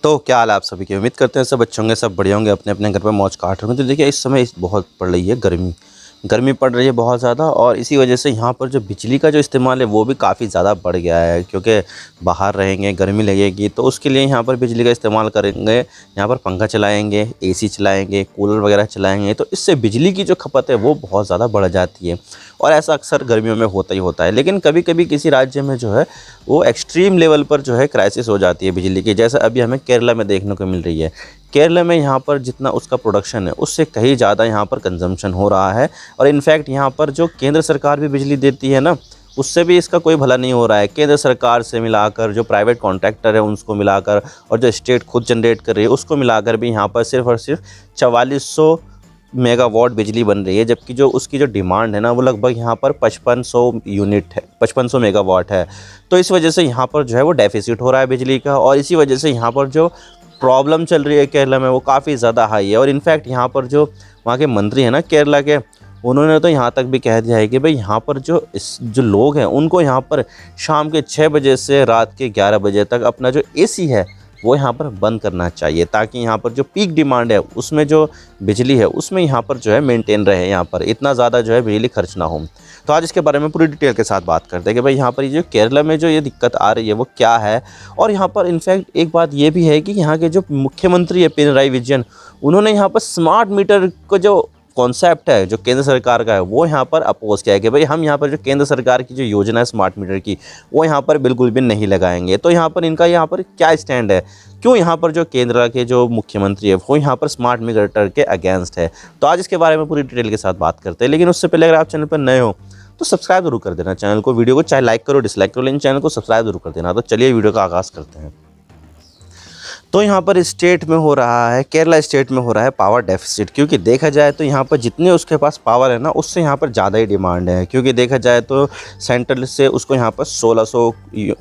तो क्या हाल है आप सभी की। उम्मीद करते हैं सब अच्छे होंगे, सब बढ़िया होंगे, अपने अपने घर पर मौज काट रहे होंगे। तो देखिए इस समय बहुत पड़ रही है गर्मी, गर्मी पड़ रही है बहुत ज़्यादा। और इसी वजह से यहाँ पर जो बिजली का जो इस्तेमाल है वो भी काफ़ी ज़्यादा बढ़ गया है, क्योंकि बाहर रहेंगे, गर्मी लगेगी, तो उसके लिए यहाँ पर बिजली का इस्तेमाल करेंगे। यहाँ पर पंखा चलाएंगे, एसी चलाएंगे, कूलर वगैरह चलाएंगे, तो इससे बिजली की जो खपत है वो बहुत ज़्यादा बढ़ जाती है। और ऐसा अक्सर गर्मियों में होता ही होता है। लेकिन कभी कभी किसी राज्य में जो है वो एक्सट्रीम लेवल पर जो है क्राइसिस हो जाती है बिजली की, जैसे अभी हमें केरला में देखने को मिल रही है। केरला में यहाँ पर जितना उसका प्रोडक्शन है उससे कहीं ज़्यादा यहाँ पर कंजम्पशन हो रहा है। और इनफैक्ट यहाँ पर जो केंद्र सरकार भी बिजली देती है ना, उससे भी इसका कोई भला नहीं हो रहा है। केंद्र सरकार से मिलाकर जो प्राइवेट कॉन्ट्रैक्टर है उनको मिलाकर, और जो स्टेट खुद जनरेट कर रही है उसको मिलाकर भी यहाँ पर सिर्फ और सिर्फ 4400 मेगावाट बिजली बन रही है। जबकि जो उसकी जो डिमांड है ना वो लगभग यहाँ पर 5500 यूनिट है, 5500 मेगावाट है। तो इस वजह से यहाँ पर जो है वो डेफिसिट हो रहा है बिजली का। और इसी वजह से यहाँ पर जो प्रॉब्लम चल रही है केरला में वो काफ़ी ज़्यादा हाई है। और इनफैक्ट यहाँ पर जो वहाँ के मंत्री हैं ना केरला के, उन्होंने तो यहाँ तक भी कह दिया है कि भाई यहाँ पर जो लोग हैं उनको यहाँ पर शाम के 6 बजे से रात के 11 बजे तक अपना जो एसी है वो यहाँ पर बंद करना चाहिए, ताकि यहाँ पर जो पीक डिमांड है उसमें जो बिजली है उसमें यहाँ पर जो है मेंटेन रहे, यहाँ पर इतना ज़्यादा जो है बिजली खर्च ना हो। तो आज इसके बारे में पूरी डिटेल के साथ बात करते हैं कि भाई यहाँ पर ये जो केरला में जो ये दिक्कत आ रही है वो क्या है। और यहाँ पर इनफैक्ट एक बात ये भी है कि यहाँ के जो मुख्यमंत्री है पिनराई विजयन, उन्होंने यहाँ पर स्मार्ट मीटर को जो कॉन्सेप्ट है जो केंद्र सरकार का है वो यहाँ पर अपोज किया है कि भाई हम यहाँ पर जो केंद्र सरकार की जो योजना है स्मार्ट मीटर की वो यहाँ पर बिल्कुल भी नहीं लगाएंगे। तो यहाँ पर इनका यहाँ पर क्या स्टैंड है, क्यों यहाँ पर जो केंद्र के जो मुख्यमंत्री है वो यहाँ पर स्मार्ट मीटर के अगेंस्ट है। तो आज इसके बारे में पूरी डिटेल के साथ बात करते हैं। लेकिन उससे पहले अगर आप चैनल पर नए हो तो सब्सक्राइब जरूर कर देना चैनल को, वीडियो को चाहे लाइक करो डिसलाइक करो, लेकिन चैनल को सब्सक्राइब जरूर कर देना। तो चलिए वीडियो का आगाज़ करते हैं। तो यहाँ पर स्टेट में हो रहा है, केरला स्टेट में हो रहा है पावर डेफिसिट, क्योंकि देखा जाए तो यहाँ पर जितने उसके पास पावर है ना उससे यहाँ पर ज़्यादा ही डिमांड है। क्योंकि देखा जाए तो सेंट्रल से उसको यहाँ पर 1600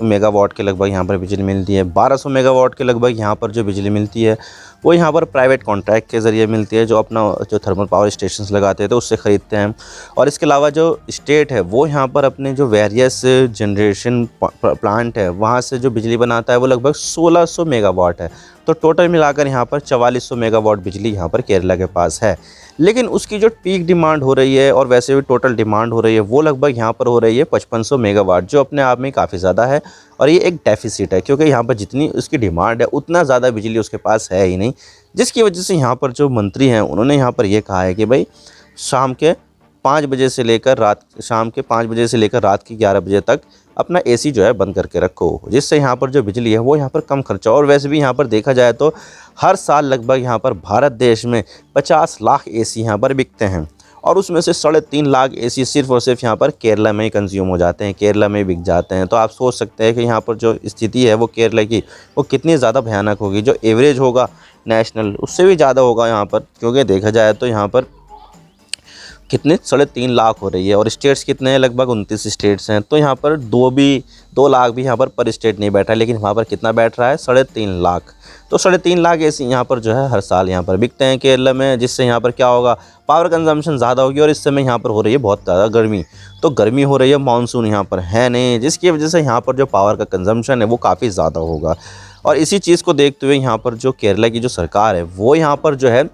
मेगावाट के लगभग यहाँ पर बिजली मिलती है, 1200 मेगावाट के लगभग यहाँ पर जो बिजली मिलती है वो यहाँ पर प्राइवेट कॉन्ट्रैक्ट के ज़रिए मिलती है, जो अपना जो थर्मल पावर स्टेशंस लगाते हैं तो उससे ख़रीदते हैं। और इसके अलावा जो स्टेट है वो यहाँ पर अपने जो वेरियस जनरेशन प्लांट है वहाँ से जो बिजली बनाता है वो लगभग 1600 मेगावाट है। तो टोटल मिलाकर यहाँ पर 4400 मेगावाट बिजली यहाँ पर केरला के पास है। लेकिन उसकी जो पीक डिमांड हो रही है और वैसे भी टोटल डिमांड हो रही है वो लगभग यहाँ पर हो रही है 5500 मेगावाट, जो अपने आप में काफ़ी ज़्यादा है। और ये एक डेफिसिट है, क्योंकि यहाँ पर जितनी उसकी डिमांड है उतना ज़्यादा बिजली उसके पास है ही नहीं। जिसकी वजह से यहाँ पर जो मंत्री हैं उन्होंने यहाँ पर ये कहा है कि भाई शाम के 5 बजे से लेकर रात के 11 बजे तक अपना एसी जो है बंद करके रखो, जिससे यहाँ पर जो बिजली है वो यहाँ पर कम खर्चा। और वैसे भी यहाँ पर देखा जाए तो हर साल लगभग यहाँ पर भारत देश में 50 लाख एसी यहाँ पर बिकते हैं, और उसमें से 3.5 लाख एसी सिर्फ और सिर्फ यहाँ पर केरला में ही कंज्यूम हो जाते हैं, केरला में बिक जाते हैं। तो आप सोच सकते हैं कि यहाँ पर जो स्थिति है वो केरला की वो कितनी ज़्यादा भयानक होगी। जो एवरेज होगा नेशनल उससे भी ज़्यादा होगा यहाँ पर, क्योंकि देखा जाए तो यहाँ पर कितने 3.5 लाख हो रही है। और स्टेट्स कितने हैं, लगभग 29 स्टेट्स हैं। तो यहाँ पर 2 लाख भी यहाँ पर स्टेट नहीं बैठा है, लेकिन वहाँ पर कितना बैठ रहा है 3.5 लाख। तो 3.5 लाख ऐसे यहाँ पर जो है हर साल यहाँ पर बिकते हैं केरला में, जिससे यहाँ पर क्या होगा, पावर कंजम्पशन ज़्यादा होगी। और इस समय यहाँ पर हो रही है बहुत ज़्यादा गर्मी, तो गर्मी हो रही है, मानसून यहाँ पर है नहीं, जिसकी वजह से यहाँ पर जो पावर का कंजम्पशन है वो काफ़ी ज़्यादा होगा। और इसी चीज़ को देखते हुए यहाँ पर जो केरला की जो सरकार है वो यहाँ पर जो है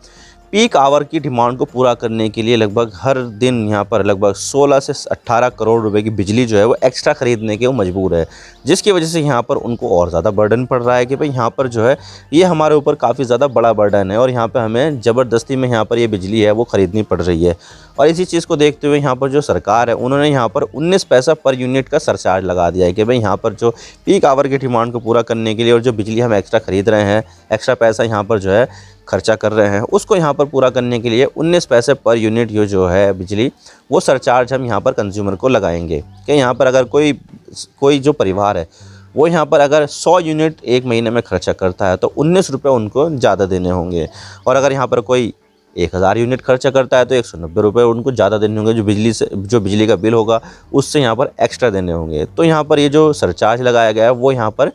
पीक आवर की डिमांड को पूरा करने के लिए लगभग हर दिन यहाँ पर लगभग 16 से 18 करोड़ रुपए की बिजली जो है वो एक्स्ट्रा ख़रीदने के वो मजबूर है। जिसकी वजह से यहाँ पर उनको और ज़्यादा बर्डन पड़ रहा है कि भाई यहाँ पर जो है ये हमारे ऊपर काफ़ी ज़्यादा बड़ा बर्डन है, और यहाँ पर हमें ज़बरदस्ती में यहाँ पर ये बिजली है वो ख़रीदनी पड़ रही है। और इसी चीज़ को देखते हुए यहाँ पर जो सरकार है उन्होंने यहाँ पर 19 पैसा पर यूनिट का सरचार्ज लगा दिया है कि भाई यहाँ पर जो पीक आवर की डिमांड को पूरा करने के लिए और जो बिजली हम एक्स्ट्रा ख़रीद रहे हैं, एक्स्ट्रा पैसा यहाँ पर जो है खर्चा कर रहे हैं, उसको यहाँ पर पूरा करने के लिए 19 पैसे पर यूनिट ये जो है बिजली वो सरचार्ज हम यहाँ पर कंज्यूमर को लगाएंगे। कि यहाँ पर अगर कोई जो परिवार है वो यहाँ पर अगर 100 यूनिट एक महीने में खर्चा करता है तो 19 रुपये उनको ज़्यादा देने होंगे। और अगर यहाँ पर कोई 1000 यूनिट खर्चा करता है तो 190 रुपये उनको ज़्यादा देने होंगे, जो बिजली का बिल होगा उससे यहाँ पर एक्स्ट्रा देने होंगे। तो यहाँ पर ये जो सरचार्ज लगाया गया है वो यहाँ पर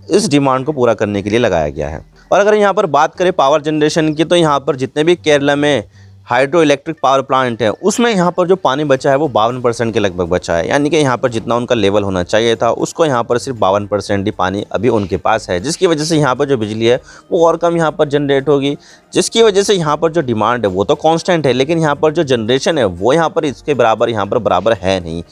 इस डिमांड को पूरा करने के लिए लगाया गया है। और अगर यहाँ पर बात करें पावर जनरेशन की, तो यहाँ पर जितने भी केरला में हाइड्रो इलेक्ट्रिक पावर प्लांट है, उसमें यहाँ पर जो पानी बचा है वो 52% के लगभग बचा है। यानी कि यहाँ पर जितना उनका लेवल होना चाहिए था उसको यहाँ पर सिर्फ 52% ही पानी अभी उनके पास है, जिसकी वजह से यहाँ पर जो बिजली है वो और कम यहाँ पर जनरेट होगी, जिसकी वजह से यहाँ पर जो डिमांड है वो तो कांस्टेंट है, लेकिन यहाँ पर जो जनरेशन है वो यहाँ पर इसके बराबर है नहीं,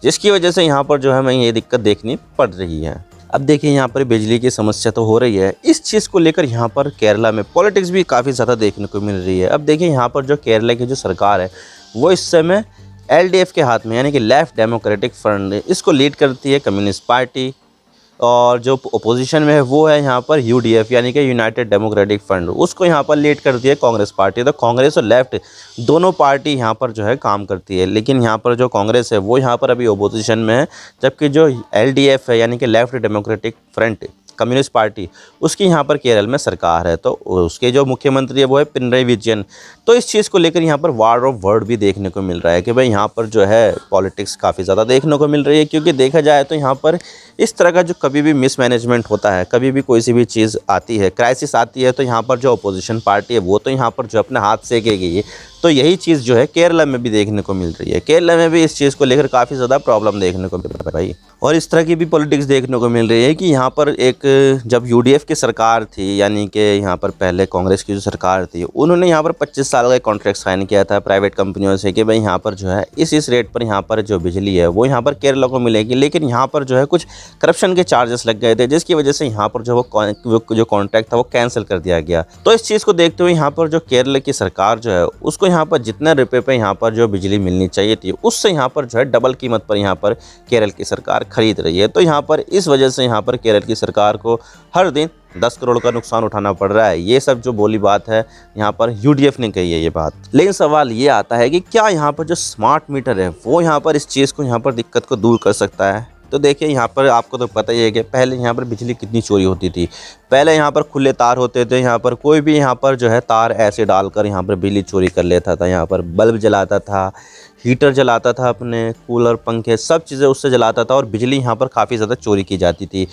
जिसकी वजह से यहाँ पर जो है हमें ये दिक्कत देखनी पड़ रही है। अब देखिए यहाँ पर बिजली की समस्या तो हो रही है, इस चीज़ को लेकर यहाँ पर केरला में पॉलिटिक्स भी काफ़ी ज़्यादा देखने को मिल रही है। अब देखिए यहाँ पर जो केरला की जो सरकार है वो इस समय एलडीएफ के हाथ में, यानी कि लेफ्ट डेमोक्रेटिक फ्रंट, इसको लीड करती है कम्युनिस्ट पार्टी, और जो अपोजिशन में है वो है यहाँ पर यूडीएफ यानी कि यूनाइटेड डेमोक्रेटिक फ्रंट, उसको यहाँ पर लीड करती है कांग्रेस पार्टी। तो कांग्रेस और लेफ्ट दोनों पार्टी यहाँ पर जो है काम करती है, लेकिन यहाँ पर जो कांग्रेस है वो यहाँ पर अभी अपोजिशन में है, जबकि जो एलडीएफ है यानी कि left democratic front communist party, उसकी यहाँ पर केरल में सरकार है। तो उसके जो मुख्यमंत्री है वो है पिनराई विजयन। तो इस चीज़ को लेकर यहाँ पर वार ऑफ वर्ड भी देखने को मिल रहा है कि भाई यहाँ पर जो है पॉलिटिक्स काफ़ी ज़्यादा देखने को मिल रही है, क्योंकि देखा जाए तो यहाँ पर इस तरह का जो कभी भी मिसमैनेजमेंट होता है, कभी भी कोई सी भी चीज़ आती है, क्राइसिस आती है, तो यहाँ पर जो अपोजिशन पार्टी है वो तो यहाँ पर जो अपने हाथ सेकेगी है। तो यही चीज़ जो है केरला में भी देखने को मिल रही है। केरला में भी इस चीज़ को लेकर काफ़ी ज़्यादा प्रॉब्लम देखने को मिल रहा है भाई, और इस तरह की भी पॉलिटिक्स देखने को मिल रही है कि यहाँ पर एक जब यूडीएफ की सरकार थी, यानी कि यहाँ पर पहले कांग्रेस की जो सरकार थी, उन्होंने यहाँ पर 25 साल का कॉन्ट्रैक्ट साइन किया था प्राइवेट कंपनियों से कि भाई यहाँ पर जो है इस रेट पर यहाँ पर जो बिजली है वो यहाँ पर केरला को मिलेगी। लेकिन यहाँ पर जो है कुछ करप्शन के चार्जेस लग गए थे, जिसकी वजह से यहाँ पर जो जो कॉन्ट्रैक्ट था वो कैंसिल कर दिया गया। तो इस चीज़ को देखते हुए यहाँ पर जो केरला की सरकार जो है उसको यहाँ पर जितना रुपये पे यहाँ पर जो बिजली मिलनी चाहिए थी उससे यहाँ पर जो है डबल कीमत पर यहाँ पर केरल की सरकार खरीद रही है। तो यहाँ पर इस वजह से यहाँ पर केरल की सरकार को हर दिन 10 करोड़ का नुकसान उठाना पड़ रहा है। ये सब जो बोली बात है यहाँ पर यूडीएफ ने कही है ये बात। लेकिन सवाल ये आता है कि क्या यहाँ पर जो स्मार्ट मीटर है वो यहाँ पर इस चीज़ को यहाँ पर दिक्कत को दूर कर सकता है। तो देखिए यहाँ पर आपको तो पता ही है कि पहले यहाँ पर बिजली कितनी चोरी होती थी। पहले यहाँ पर खुले तार होते थे, यहाँ पर कोई भी यहाँ पर जो है तार ऐसे डालकर यहाँ पर बिजली चोरी कर लेता था। यहाँ पर बल्ब जलाता था, हीटर जलाता था, अपने कूलर पंखे सब चीज़ें उससे जलाता था, और बिजली यहाँ पर काफ़ी ज़्यादा चोरी की जाती थी,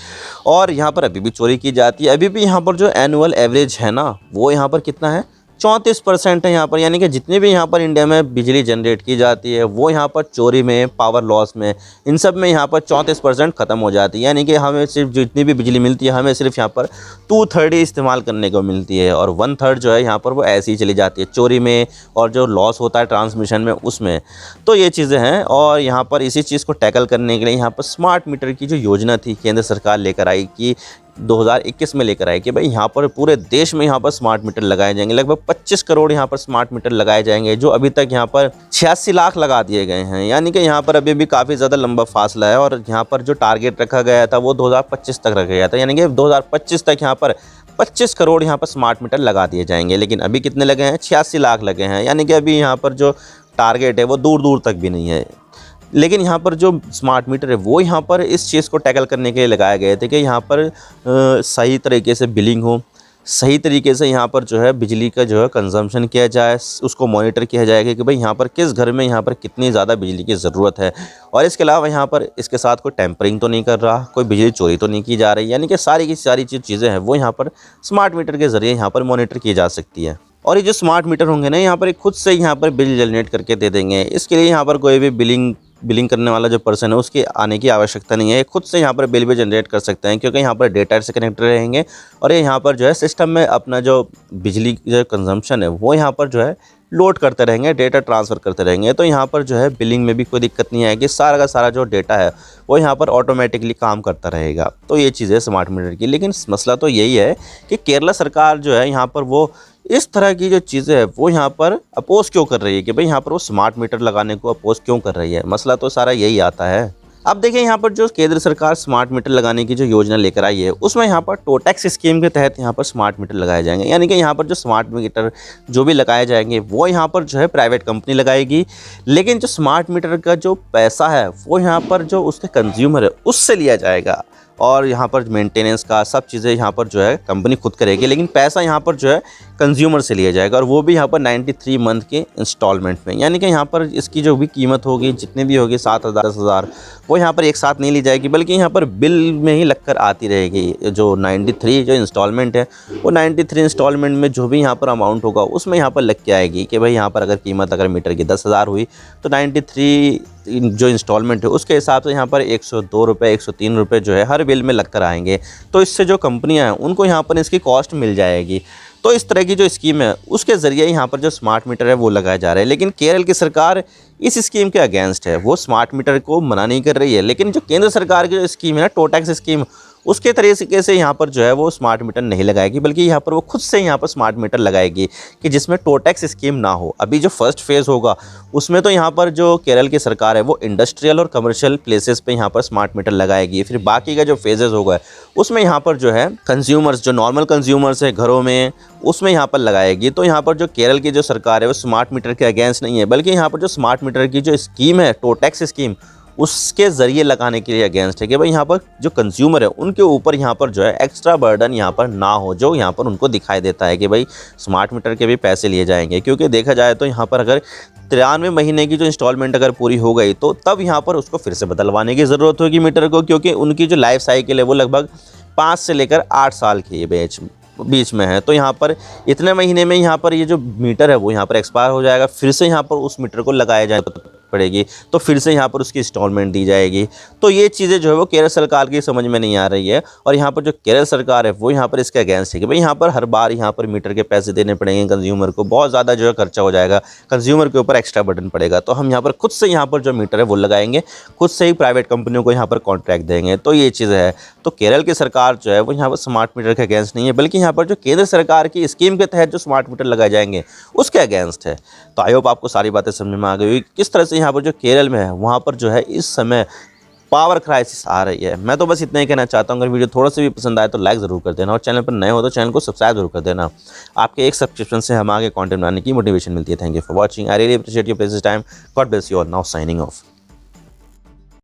और यहाँ पर अभी भी चोरी की जाती है। अभी भी यहाँ पर जो एनुअल एवरेज है ना वो यहाँ पर कितना है, 34% है यहाँ पर। यानी कि जितनी भी यहाँ पर इंडिया में बिजली जनरेट की जाती है वो यहाँ पर चोरी में, पावर लॉस में, इन सब में यहाँ पर 34% ख़त्म हो जाती है। यानी कि हमें सिर्फ जितनी भी बिजली मिलती है हमें सिर्फ यहाँ पर 2/3 ही इस्तेमाल करने को मिलती है, और 1/3 जो है यहाँ पर वो ऐसी ही चली जाती है चोरी में, और जो लॉस होता है ट्रांसमिशन में उसमें। तो ये चीज़ें हैं, और यहाँ पर इसी चीज़ को टैकल करने के लिए यहाँ पर स्मार्ट मीटर की जो योजना थी केंद्र सरकार लेकर आई कि 2021 में लेकर आए कि भाई यहाँ पर पूरे देश में यहाँ पर स्मार्ट मीटर लगाए जाएंगे। लगभग 25 करोड़ यहाँ पर स्मार्ट मीटर लगाए जाएंगे, जो अभी तक यहाँ पर 86 लाख लगा दिए गए हैं। यानी कि यहाँ पर अभी भी काफ़ी ज़्यादा लंबा फासला है, और यहाँ पर जो टारगेट रखा गया था वो 2025 तक रखा गया था। यानी कि 2025 तक यहाँ पर 25 करोड़ यहाँ पर स्मार्ट मीटर लगा दिए जाएंगे। लेकिन अभी कितने लगे हैं, 86 लाख लगे हैं। यानी कि अभी यहाँ पर जो टारगेट है वो दूर दूर तक भी नहीं है। लेकिन यहाँ पर जो स्मार्ट मीटर है वो यहाँ पर इस चीज़ को टैकल करने के लिए लगाए गए थे कि यहाँ पर सही तरीके से बिलिंग हो, सही तरीके से यहाँ पर जो है बिजली का जो है कंजम्पशन किया जाए, उसको मॉनिटर किया जाएगा कि भाई यहाँ पर किस घर में यहाँ पर कितनी ज़्यादा बिजली की ज़रूरत है। और इसके अलावा यहाँ पर इसके साथ कोई टेम्परिंग तो नहीं कर रहा, कोई बिजली चोरी तो नहीं की जा रही। यानी कि सारी की सारी चीज़ें हैं वो यहाँ पर स्मार्ट मीटर के ज़रिए यहाँ पर मॉनिटर की जा सकती है। और ये जो स्मार्ट मीटर होंगे ना यहाँ पर खुद से यहाँ पर बिल जनरेट करके दे देंगे। इसके लिए यहाँ पर कोई भी बिलिंग करने वाला जो पर्सन है उसके आने की आवश्यकता नहीं है, खुद से यहाँ पर बिल भी जनरेट कर सकते हैं, क्योंकि यहाँ पर डेटा से कनेक्टेड रहेंगे, और ये यहाँ पर जो है सिस्टम में अपना जो बिजली जो कंजम्पशन है वो यहाँ पर जो है लोड करते रहेंगे, डेटा ट्रांसफ़र करते रहेंगे। तो यहाँ पर जो है बिलिंग में भी कोई दिक्कत नहीं आएगी, सारा का सारा जो डेटा है वो यहाँ पर ऑटोमेटिकली काम करता रहेगा। तो ये चीज़ है स्मार्ट मीटर की। लेकिन मसला तो यही है कि केरला सरकार जो है यहाँ पर वो इस तरह की जो चीज़ें है वो यहाँ पर अपोज़ क्यों कर रही है कि भाई यहाँ पर वो स्मार्ट मीटर लगाने को अपोज़ क्यों कर रही है। मसला तो सारा यही आता है। अब देखिए यहाँ पर जो केंद्र सरकार स्मार्ट मीटर लगाने की जो योजना लेकर आई है उसमें यहाँ पर टोटैक्स स्कीम के तहत यहाँ पर स्मार्ट मीटर लगाए जाएंगे। यानी कि यहाँ पर जो स्मार्ट मीटर जो भी लगाए जाएंगे वो यहाँ पर जो है प्राइवेट कंपनी लगाएगी, लेकिन जो स्मार्ट मीटर का जो पैसा है वो यहाँ पर जो उसके कंज्यूमर है उससे लिया जाएगा। और यहाँ पर मेंटेनेंस का सब चीज़ें यहाँ पर जो है कंपनी खुद करेगी, लेकिन पैसा यहाँ पर जो है कंज्यूमर से लिया जाएगा और वो भी यहाँ पर 93 मंथ के इंस्टॉलमेंट में। यानी कि यहाँ पर इसकी जो भी कीमत होगी, जितनी भी होगी 7,000 10,000, वो यहाँ पर एक साथ नहीं ली जाएगी, बल्कि यहाँ पर बिल में ही लगकर आती रहेगी। जो 93 जो इंस्टॉलमेंट है, वो 93 इंस्टॉलमेंट में जो भी यहाँ पर अमाउंट होगा उसमें यहाँ पर लग के आएगी कि भाई यहाँ पर अगर कीमत अगर मीटर की 10,000 हुई तो 93 जो इंस्टॉलमेंट है उसके हिसाब से यहाँ पर 102 रुपये 103 रुपये जो है हर बिल में लगकर आएंगे। तो इससे जो कंपनियां हैं उनको यहाँ पर इसकी कॉस्ट मिल जाएगी। तो इस तरह की जो स्कीम है उसके ज़रिए यहाँ पर जो स्मार्ट मीटर है वो लगाया जा रहा है। लेकिन केरल की सरकार इस स्कीम के अगेंस्ट है, वो स्मार्ट मीटर को मना नहीं कर रही है। लेकिन जो केंद्र सरकार की जो स्कीम है ना, टोटैक्स स्कीम, उसके तरीके से यहाँ पर जो है वो स्मार्ट मीटर नहीं लगाएगी, बल्कि यहाँ पर वो खुद से यहाँ पर स्मार्ट मीटर लगाएगी कि जिसमें टोटैक्स स्कीम ना हो। अभी जो फर्स्ट फेज़ होगा उसमें तो यहाँ पर जो केरल की सरकार है वो इंडस्ट्रियल और कमर्शियल प्लेसेस पे यहाँ पर स्मार्ट मीटर लगाएगी। फिर बाकी का जो फेजेस होगा उसमें यहाँ पर जो है कंज्यूमर्स, जो नॉर्मल कंज्यूमर्स है घरों में, उसमें यहाँ पर लगाएगी। तो यहाँ पर जो केरल की जो सरकार है वो स्मार्ट मीटर के अगेंस्ट नहीं है, बल्कि यहाँ पर जो स्मार्ट मीटर की जो स्कीम है, टोटैक्स स्कीम, उसके ज़रिए लगाने के लिए अगेंस्ट है कि भाई यहाँ पर जो कंज्यूमर है उनके ऊपर यहाँ पर जो है एक्स्ट्रा बर्डन यहाँ पर ना हो, जो यहाँ पर उनको दिखाई देता है कि भाई स्मार्ट मीटर के भी पैसे लिए जाएंगे। क्योंकि देखा जाए तो यहाँ पर अगर 93 महीने की जो इंस्टॉलमेंट अगर पूरी हो गई तो तब यहाँ पर उसको फिर से बदलवाने की ज़रूरत होगी मीटर को, क्योंकि उनकी जो लाइफ साइकिल है वो लगभग 5 से लेकर 8 साल की बीच में है। तो यहाँ पर इतने महीने में यहाँ पर ये जो मीटर है वो यहाँ पर एक्सपायर हो जाएगा, फिर से यहाँ पर उस मीटर को लगाया जाए पड़ेगी, तो फिर से यहाँ पर उसकी इंस्टॉलमेंट दी जाएगी। तो ये चीज़ें जो है वो केरल सरकार की समझ में नहीं आ रही है। और यहाँ पर जो केरल सरकार है वो यहाँ पर इसके अगेंस्ट है कि भाई यहाँ पर हर बार यहाँ पर मीटर के पैसे देने पड़ेंगे कंज्यूमर को, बहुत ज़्यादा जो है खर्चा हो जाएगा, कंज्यूमर के ऊपर एक्स्ट्रा बर्डन पड़ेगा। तो हम यहाँ पर खुद से यहाँ पर जो मीटर है वो लगाएंगे, खुद से ही प्राइवेट कंपनियों को यहाँ पर कॉन्ट्रैक्ट देंगे। तो ये चीज़ है। तो केरल की सरकार जो है वो यहाँ पर स्मार्ट मीटर के अगेंस्ट नहीं है, बल्कि यहाँ पर जो केंद्र सरकार की स्कीम के तहत जो स्मार्ट मीटर लगाए जाएंगे उसके अगेंस्ट है। तो आई होप आपको सारी बातें समझ में आ गई। किस तरह से यहाँ पर जो केरल में है वहाँ पर जो है इस समय पावर क्राइसिस आ रही है। मैं तो बस इतना ही कहना चाहता हूँ, अगर वीडियो थोड़ा सा भी पसंद आए तो लाइक ज़रूर कर देना, और चैनल पर नए हो तो चैनल को सब्सक्राइब जरूर कर देना। आपके एक सब्सक्रिप्शन से हम आगे कंटेंट बनाने की मोटिवेशन मिलती है। Thank you for watching. I really appreciate your precious time. God bless you all. Now signing off.